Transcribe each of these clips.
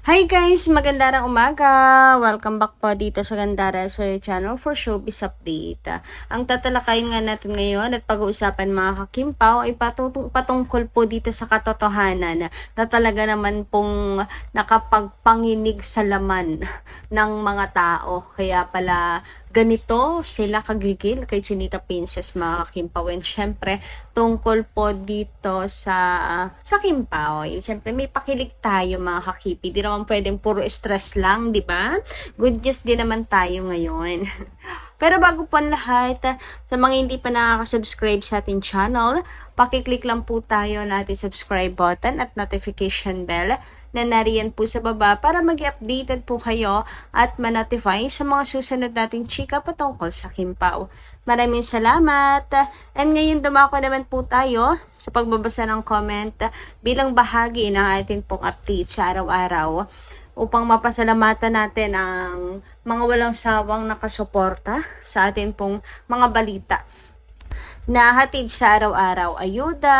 Hi guys! Magandang umaga! Welcome back po dito sa Gandara Soy Channel for Showbiz Update. Ang tatalakayin nga natin ngayon at pag-uusapan mga kakimpaw ay patungkol po dito sa katotohanan na talaga naman pong nakapagpanginig sa laman ng mga tao. Kaya pala ganito sila kagigil kay Chinita Princess mga kakimpaw. And syempre, tungkol po dito sa Kimpaw. Syempre, may pakilig tayo mga kakipi. Di naman pwedeng puro stress lang, di ba? Good news din naman tayo ngayon. Pero bago po ang lahat, sa mga hindi pa nakaka-subscribe sa ating channel, pakiclick lang po tayo na ating subscribe button at notification bell na nariyan po sa baba para mag-updated po kayo at ma-notify sa mga susunod nating chika patungkol sa Kimpaw. Maraming salamat! And ngayon dumako naman po tayo sa pagbabasa ng comment bilang bahagi ng ating pong update sa araw-araw upang mapasalamatan natin ang mga walang sawang nakasuporta sa atin pong mga balita na hatid sa araw-araw, ayuda,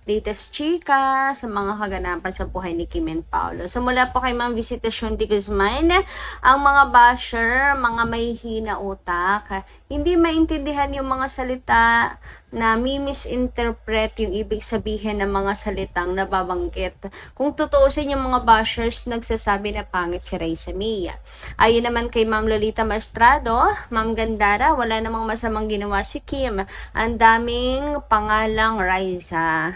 latest chika, sa mga kaganapan sa buhay ni Kim and Paolo. So mula po kay Ma'am Visitasyon de Guzman, ang mga basher, mga may hina utak, hindi maintindihan yung mga salita na misinterpret yung ibig sabihin ng mga salitang nababanggit. Kung tutuusin yung mga bashers, nagsasabi na pangit si Raisa Mia. Ayon naman kay Ma'am Lolita Maestrado, Ma'am Gandara, wala namang masamang ginawa si Kim. Ang daming pangalang Raisa.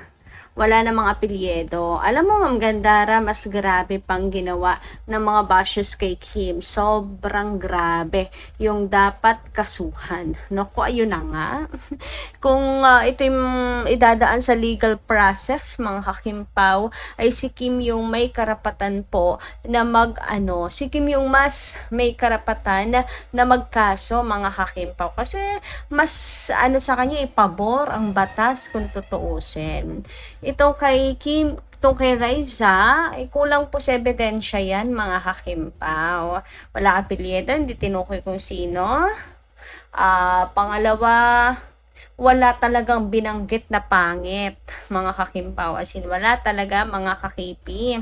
Wala namang apelyido. Alam mo, Ma'am Gandara, mas grabe pang ginawa ng mga bashers kay Kim. Sobrang grabe yung dapat kasuhan. Naku, ayun na nga. Kung ito yung idadaan sa legal process, mga kakimpaw, ay si Kim yung may karapatan po na si Kim yung mas may karapatan na magkaso, mga kakimpaw. Kasi mas sa kanya ipabor ang batas kung tutuusin. Itong kay Raisa, ay kulang po sa ebidensya yan, mga kakimpaw. Wala apelyido, hindi tinukoy kung sino. Pangalawa, wala talagang binanggit na pangit, mga kakimpaw. As in, wala talaga, mga kakipi.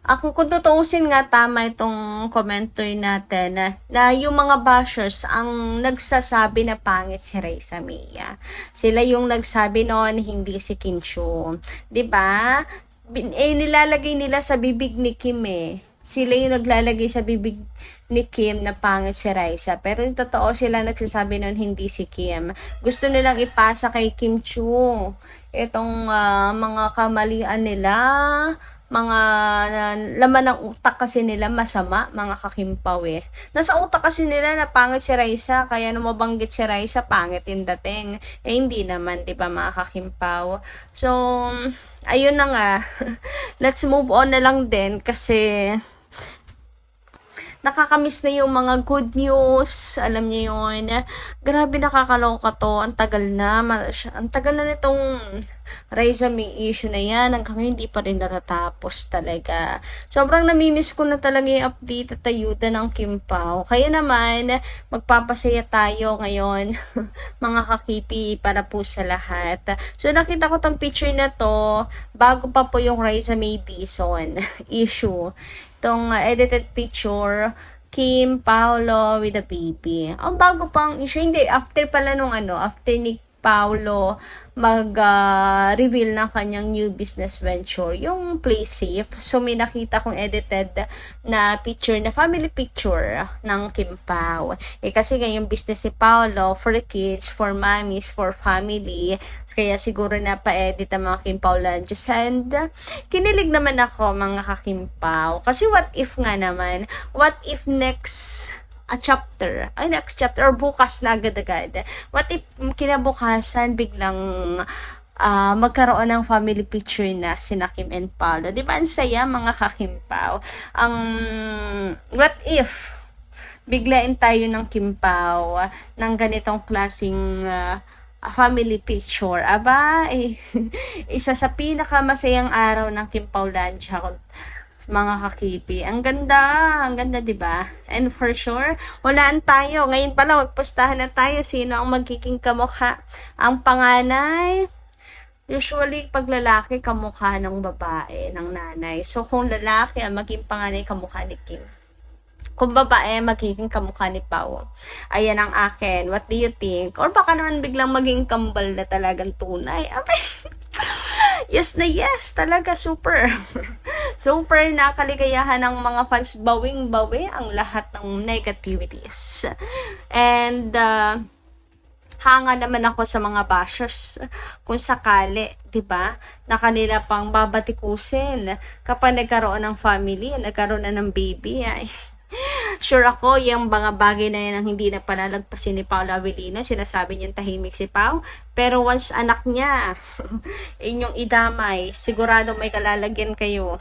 Kung tutuusin nga, tama itong commentory natin na yung mga bashers ang nagsasabi na pangit si Raisa Mia. Sila yung nagsabi noon, hindi si Kim Chiu. Diba? Nilalagay nila sa bibig ni Kim Sila yung naglalagay sa bibig ni Kim na pangit si Raisa. Pero yung totoo sila nagsasabi noon, hindi si Kim. Gusto nilang ipasa kay Kim Chiu itong mga kamalian nila, mga laman ng utak kasi nila masama, mga kakimpaw Nasa utak kasi nila na pangit si Raisa, kaya nung mabanggit si Raisa, pangit yung dating. Hindi naman, di ba, mga kakimpaw? So, ayun na nga. Let's move on na lang din kasi nakakamiss na yung mga good news. Alam niyo yun. Grabe, nakakaloka to. Ang tagal na. Ang tagal na nitong Raisa may issue na yan. Hanggang hindi pa rin natatapos talaga. Sobrang namimiss ko na talaga yung update at ayuda ng Kimpaw. Kaya naman, magpapasaya tayo ngayon, mga kakipi, para po sa lahat. So, nakita ko tong picture na to bago pa po yung Raisa May Dizon issue. Itong edited picture, Kim, Paolo with a baby. Ang bago pang issue, hindi, after pala after ni Paolo mag-reveal ng kanyang new business venture, yung Play Safe. So, may nakita kong edited na picture, na family picture ng Kimpaw. Kasi nga yung business si Paolo, for kids, for mommies, for family. Kaya siguro na-pa-edit ang mga Kimpaw lunches. And kinilig naman ako, mga kakimpaw. Kasi what if nga naman? What if next chapter or bukas na agad-agad, what if kinabukasan biglang magkaroon ng family picture na sina Kim and Paolo? Di ba ang saya, mga kakimpaw? What if biglain tayo ng Kimpaw ng ganitong klaseng family picture? Isa sa pinakamasayang araw ng Kimpaw Lansya, mga kakipi. Ang ganda, 'di ba? And for sure, walaan tayo. Ngayon pala, magpostahan na tayo sino ang magiging kamukha. Ang panganay, Usually, pag lalaki, kamukha ng babae, ng nanay. So, kung lalaki ang maging panganay, kamukha ni Kim. Kung babae, magiging kamukha ni Pao. Ayan ang akin. What do you think? Or baka naman biglang maging kambal na talagang tunay. Okay. Yes na yes. Talaga, super. Super nakaligayahan ng mga fans. Bawing-bawi ang lahat ng negativities. And, hanga naman ako sa mga bashers kung sakali, 'di ba? Na kanila pang babatikusin kapag nagkaroon ng family, nagkaroon na ng baby. Ay. Sure ako, yung mga bagay na yan ang hindi na palalagpasin ni Paolo Avellino, sinasabi niyang tahimik si Pao. Pero once anak niya, inyong idamay, sigurado may kalalagyan kayo.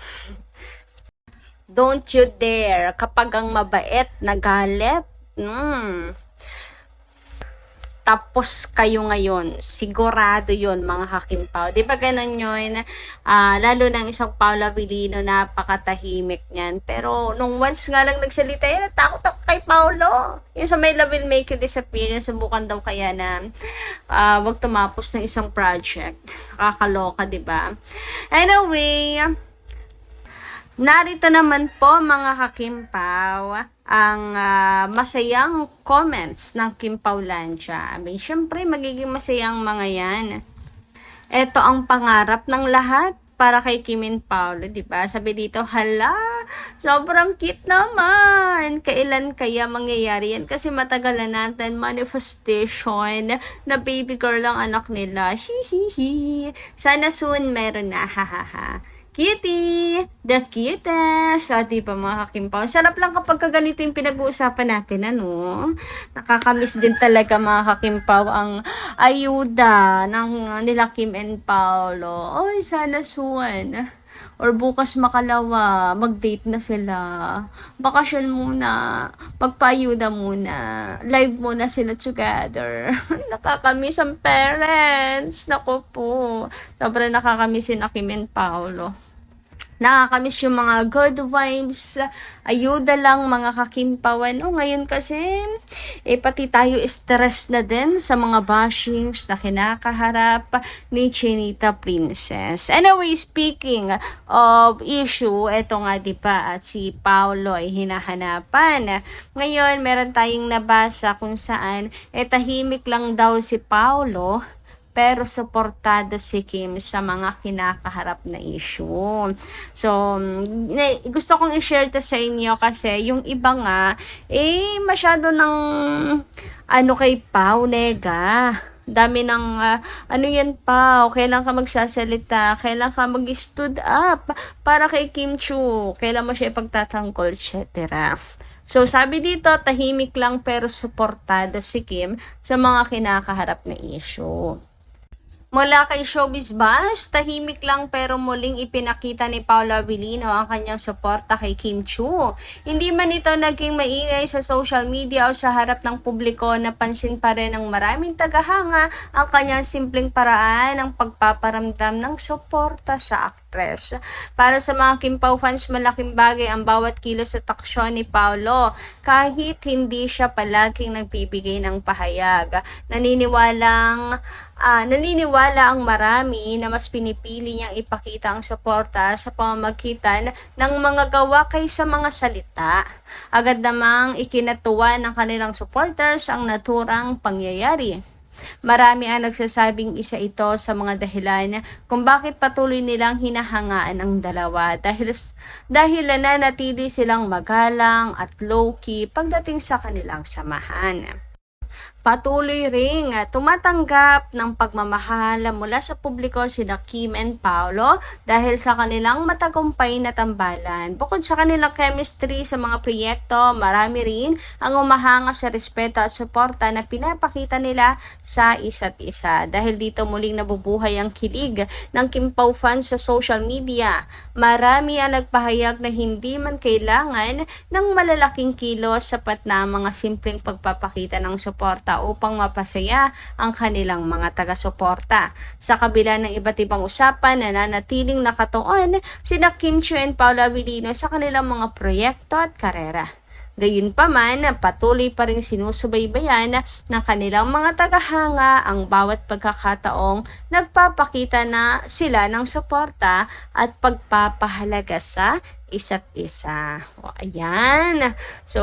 Don't you dare, kapag ang mabait, nagalit, tapos kayo ngayon, sigurado yon mga Hakimpaw. Di ba ganun yun? Lalo ng isang Paolo Avellino, napakatahimik niyan. Pero nung once nga lang nagsalita yan, natakot ako kay Paolo. Yung sa may love will make you disappear, subukan daw kaya na wag tumapos ng isang project. Nakakaloka, di ba? Anyway, narito naman po mga Hakimpaw ang masayang comments ng Kim Paulandia. Siyempre, magiging masayang mga yan. Ito ang pangarap ng lahat para kay Kim and Paolo, di ba? Sabi dito, hala, sobrang cute naman. Kailan kaya mangyayari yan? Kasi matagal na natin manifestation na baby girl ang anak nila. Hihihi. Sana soon meron na, hahaha. Kitty! The cutest! O, diba mga Hakimpaw? Sarap lang kapag ganito yung pinag-uusapan natin, ano? Nakakamiss din talaga mga Hakimpaw ang ayuda ng nila Kim and Paolo. Oy, sana soon. Or bukas makalawa, mag-date na sila. Bakasyon muna. Magpayuda muna. Live muna sila together. Nakakamiss ang parents. Naku po. Sobrang nakakamiss si Kim and Paolo. Nakakamiss yung mga good vibes, ayuda lang mga Hakimpawan. Ngayon kasi, pati tayo stress na din sa mga bashings na kinakaharap ni Chinita Princess. Anyway, speaking of issue, eto nga diba at si Paolo ay hinahanapan. Ngayon, meron tayong nabasa kung saan tahimik lang daw si Paolo pero suportado si Kim sa mga kinakaharap na issue. So, gusto kong i-share to sa inyo kasi yung iba nga, masyado ng kay Pao, nega. Dami ng, yan Pao, kailan ka magsasalita, kailan ka mag-stood up para kay Kim Chu, kailan mo siya ipagtatanggol, etc. So, sabi dito, tahimik lang pero suportado si Kim sa mga kinakaharap na issue. Mula kay Showbiz Buzz, tahimik lang pero muling ipinakita ni Paolo Avellino ang kanyang suporta kay Kim Chu. Hindi man ito naging maingay sa social media o sa harap ng publiko, napansin pa rin ng maraming tagahanga ang kanyang simpleng paraan ng pagpaparamdam ng suporta sa aktres. Para sa mga Kim Pao fans, malaking bagay ang bawat kilos at aksyon ni Paolo kahit hindi siya palaging nagbibigay ng pahayag. Naniniwala ang marami na mas pinipili niyang ipakita ang suporta sa pamamagitan ng mga gawa kaysa mga salita. Agad namang ikinatuwa ng kanilang supporters ang naturang pangyayari. Marami ang nagsasabing isa ito sa mga dahilan kung bakit patuloy nilang hinahangaan ang dalawa dahil nananatili silang magalang at low-key pagdating sa kanilang samahan. Patuloy ring tumatanggap ng pagmamahal mula sa publiko sina Kim and Paolo dahil sa kanilang matagumpay na tambalan. Bukod sa kanilang chemistry sa mga proyekto, marami rin ang umahanga sa respeto at suporta na pinapakita nila sa isa't isa. Dahil dito muling nabubuhay ang kilig ng Kim Pao fans sa social media. Marami ang nagpahayag na hindi man kailangan ng malalaking kilos, sapat na mga simpleng pagpapakita ng suporta upang mapasaya ang kanilang mga taga-suporta. Sa kabila ng iba't ibang usapan, nananatiling nakatuon sina Kim Chu and Paolo Avellino sa kanilang mga proyekto at karera. Gayunpaman, patuloy pa rin sinusubaybayan ng kanilang mga tagahanga ang bawat pagkakataong nagpapakita na sila ng suporta at pagpapahalaga sa isa't isa. O, ayan. So,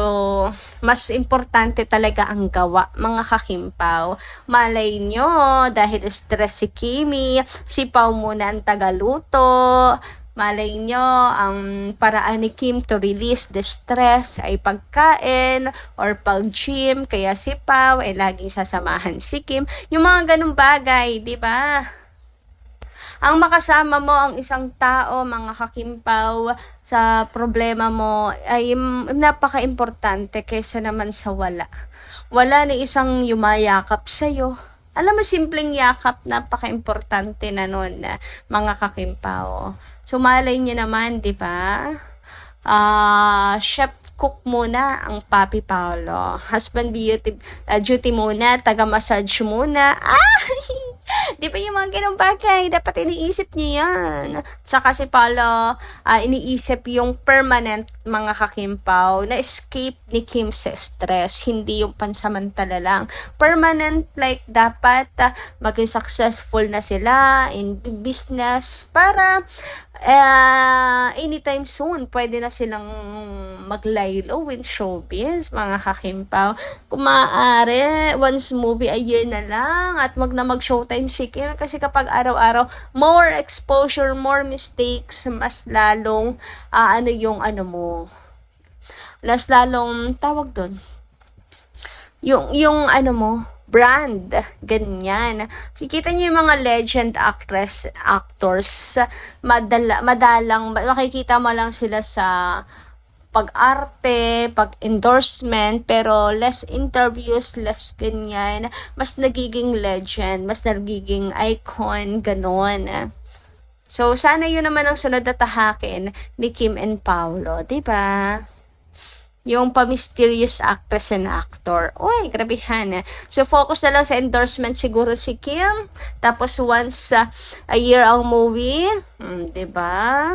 mas importante talaga ang gawa, mga kakimpaw. Malay nyo, dahil stress si Kimi, si Pao muna ang tagaluto. Malay nyo, ang paraan ni Kim to release the stress ay pagkain or pag-gym. Kaya si Pao ay laging sasamahan si Kim. Yung mga ganung bagay, di ba? Ang makasama mo ang isang tao, mga kakimpaw, sa problema mo ay napaka-importante kaysa naman sa wala. Wala ni isang yumayakap sa'yo. Alam mo, simpleng yakap, napaka-importante na nun, mga kakimpaw. So, malay niyo naman, di ba? Chef cook muna ang Papi Paolo. Husband duty muna, taga-massage muna. Di ba yung mga ganong bagay, dapat iniisip niyo yan. Tsaka si Paolo, iniisip yung permanent, mga kakimpaw, na escape ni Kim sa stress, hindi yung pansamantala lang. Permanent, like dapat maging successful na sila in business para anytime soon, pwede na silang maglaylo with showbiz, mga kakimpaw. Kung maaari, once movie a year na lang at wag na mag-showtime si Kim kasi kapag araw-araw, more exposure, more mistakes, mas lalong mas lalong tawag doon. Yung brand, ganyan. So, kita niyo yung mga legend actors, madalang, makikita mo lang sila sa pag-arte, pag-endorsement, pero less interviews, less ganyan, mas nagiging legend, mas nagiging icon, ganon. So, sana yun naman ang sunod na tahakin ni Kim and Paolo, diba? Yung pa-mysterious actress and actor. Uy, grabehan. So, focus na lang sa endorsement siguro si Kim. Tapos, once a year ang movie. Diba?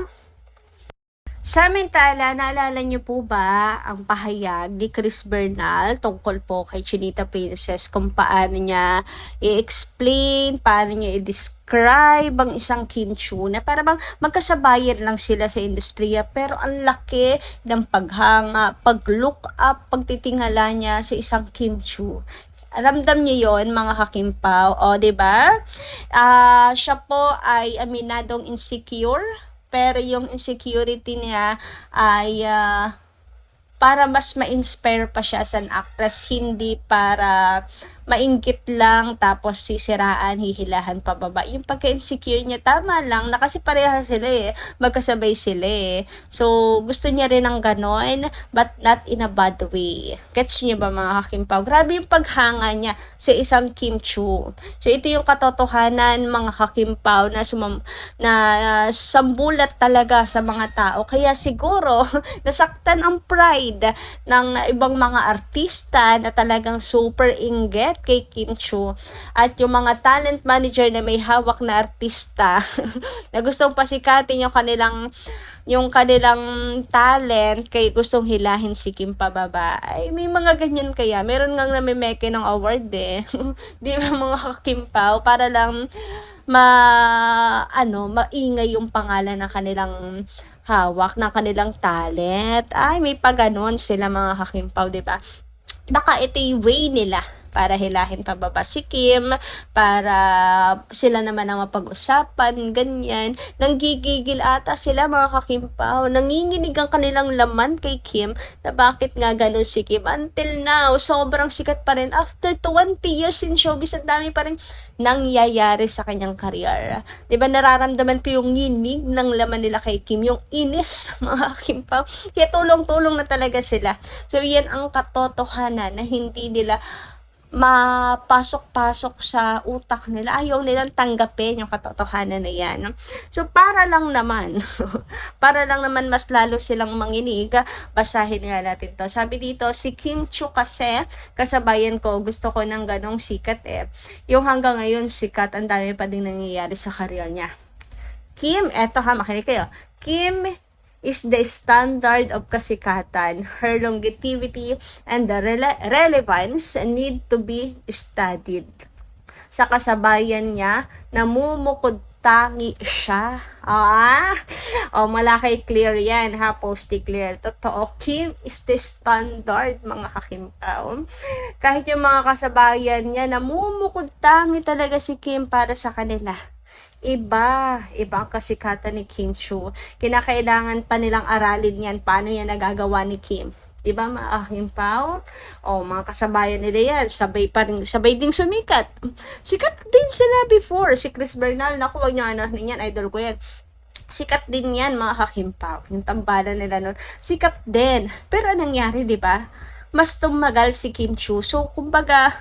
Samantala, naalala niyo po ba ang pahayag ni Chris Bernal tungkol po kay Chinita Princess kung paano niya i-explain, paano niya i-describe ang isang Kim Chiu na para bang magkasabayan lang sila sa industriya pero ang laki ng paghanga, pag-look up, pagtitingala niya sa isang Kim Chiu. Ramdam niyo yon, mga kakimpaw. O, diba? Siya po ay aminadong insecure. Pero yung insecurity niya ay para mas ma-inspire pa siya as an actress, hindi para mainggit lang tapos sisiraan, hihilahan pababa. Yung pagka-insecure niya, tama lang, na kasi pareha sila magkasabay sila So, gusto niya rin ng ganon, but not in a bad way. Gets niyo ba, mga kakimpaw? Grabe yung paghanga niya sa isang Kim Chiu. So, ito yung katotohanan, mga kakimpaw, na sambulat talaga sa mga tao. Kaya siguro, nasaktan ang pride ng ibang mga artista na talagang super inggit kay Kim Chiu at yung mga talent manager na may hawak na artista na gustong pasikatin yung kanilang talent kay gustong hilahin si Kim pababa. Ay, may mga ganyan kaya. Meron ngang namimeke ng award di ba, mga Kimpaw, para lang maingay yung pangalan ng kanilang hawak, ng kanilang talent. Ay, may paganon sila, mga kakimpaw, di ba? Baka ito yung way nila para hilahin pababa si Kim, para sila naman ang mapag-usapan, ganyan. Nanggigigil ata sila, mga kakimpaw. Nanginginig ang kanilang laman kay Kim na bakit nga ganun si Kim. Until now, sobrang sikat pa rin. After 20 years in showbiz, ang dami pa rin nangyayari sa kanyang career. Diba, nararamdaman ko yung nginig ng laman nila kay Kim, yung inis, mga kakimpaw. Kaya tulong-tulong na talaga sila. So, yan ang katotohanan na hindi nila mapasok-pasok sa utak nila. Ayaw nilang tanggapin yung katotohanan na yan. So, para lang naman mas lalo silang manginig, basahin nga natin to. Sabi dito, si Kim Chiu kasi, kasabayan ko, gusto ko ng ganong sikat Yung hanggang ngayon sikat, ang dami pa din nangyayari sa career niya. Kim, eto ha, makinig kayo. Kim is the standard of kasikatan. Her longevity and the relevance need to be studied. Sa kasabayan niya, namumukod tangi siya. Malaki clear yan, ha? Posty clear. Totoo, Kim is the standard, mga kakimpaw. Kahit yung mga kasabayan niya, namumukod tangi talaga si Kim para sa kanila. Iba ang kasikatan ni Kim Chiu. Kinakailangan pa nilang aralin yan, paano yan nagagawa ni Kim. Diba mga kakimpaw? Mga kasabayan nila yan, sabay ding sumikat. Sikat din sila before. Si Chris Bernal, naku, wag niyo yan, idol ko yan. Sikat din yan mga kakimpaw. Yung tambalan nila nun, sikat din. Pero nangyari, diba? Mas tumagal si Kim Chiu. So, kumbaga,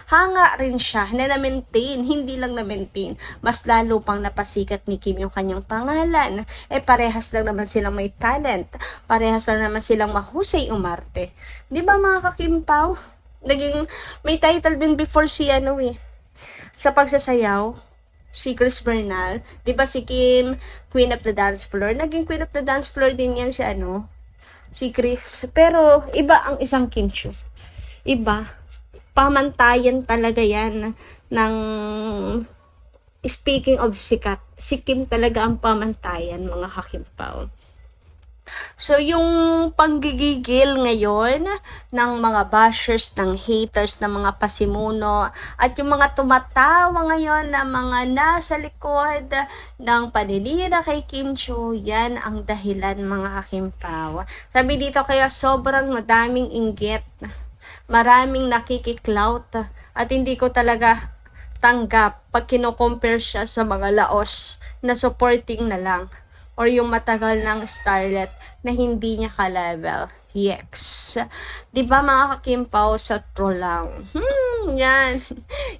hanga rin siya na na-maintain, hindi lang na-maintain. Mas lalo pang napasikat ni Kim yung kanyang pangalan. Parehas lang naman silang may talent. Parehas lang naman silang mahusay umarte. Di ba mga kakimpaw? May title din before si sa pagsasayaw, si Chris Bernal. Di ba si Kim, Queen of the Dance Floor? Naging Queen of the Dance Floor din yan si Chris. Pero iba ang isang Kim Chiu. Iba. Pamantayan talaga yan ng speaking of sikat. Si Kim talaga ang pamantayan, mga kakimpaw. So, yung panggigigil ngayon ng mga bashers, ng haters, ng mga pasimuno, at yung mga tumatawa ngayon na mga nasa likod ng paninira kay Kim Chiu, yan ang dahilan, mga kakimpaw. Sabi dito, kaya sobrang madaming inggit, maraming nakikiclout, at hindi ko talaga tanggap pag kino-compare siya sa mga laos na supporting na lang or yung matagal ng starlet na hindi niya ka-level. Yes. Diba mga kakimpaw, sa troll lang? Yan.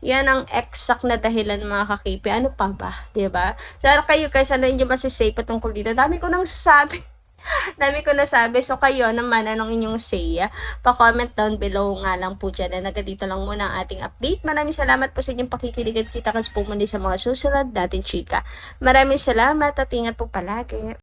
Yan ang exact na dahilan, mga kakipi. Ano pa ba? Diba? So, kayo guys, ano yung masasay patungkol dito? Dami ko nang sasabi. So kayo naman, anong inyong say? Pa-comment down below nga lang po dyan. Dito lang muna ang ating update. Maraming salamat po sa inyong pakikinig at kita-kits po muli sa mga susunod dating chika. Maraming salamat at ingat po palagi.